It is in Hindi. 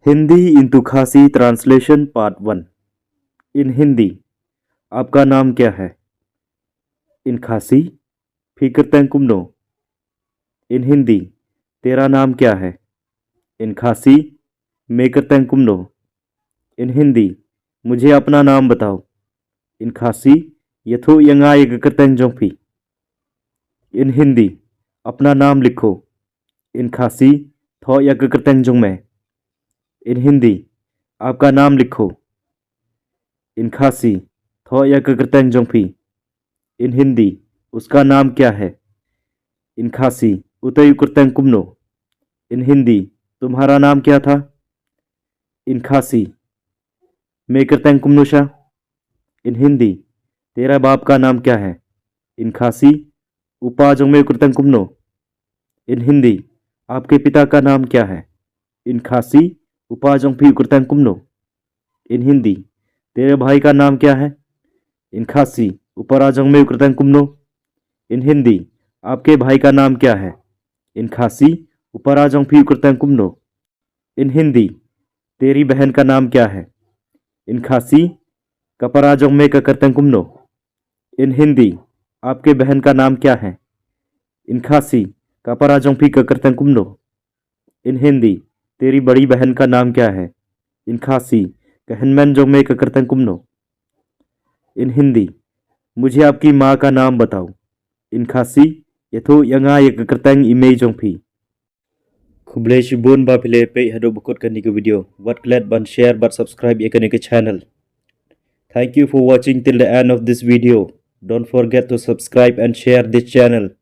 हिंदी इंटू खासी ट्रांसलेशन पार्ट 1। इन हिंदी, आपका नाम क्या है? इन खासी, फिकर तंकुमनो। इन हिंदी, तेरा नाम क्या है? इन खासी, मेकर तंकुमनो। इन हिंदी, मुझे अपना नाम बताओ। इन खासी, यथो यंगा यगकर तंजोंफी। इन हिंदी, अपना नाम लिखो। इन खासी, थो यगकर तंजों में। इन हिंदी, आपका नाम लिखो। इन खासी, थो यगकर तंजोंफी। इन हिंदी, उसका नाम क्या है? इन खासी, उतयु कुर्तन कुमनो। इन हिंदी, तुम्हारा नाम क्या था? इन खासी, मैं करतन कुमनोशा। इन हिंदी, तेरा बाप का नाम क्या है? इन खासी, उपाजों में कुर्तन कुमनो। इन हिंदी, आपके पिता का नाम क्या है? इन खासी, उपाजों भी कुर्तन कुमनो। इन हिंदी, तेरे भाई का नाम क्या है? इन खासी, उपराजों में कुर्तन कुमनो। इन हिंदी, आपके भाई का नाम क्या है? इन खासी, उपराजों भी कुर्तन कुमनो। इन हिंदी, तेरी बहन का नाम क्या है? इन खासी, कपराजों में करतन कुमनो। इन हिंदी, आपके बहन का नाम क्या है? इन खासी, कपराजों भी करतन कुमनो। इन हिंदी, तेरी बड़ी बहन का नाम क्या है? इन खासी, कहनमन जो में करतन कुमनो। इन हिंदी, मुझे आपकी माँ का नाम बताओ। इन खासी, यथो यंगा यक करतन इमेजों भी। खुबले शिबुन बापिले पे हदो बकुत करने के video what glad ban share but subscribe ये करने के channel. Thank you for watching till the end of this video. Don't forget to subscribe and share this channel.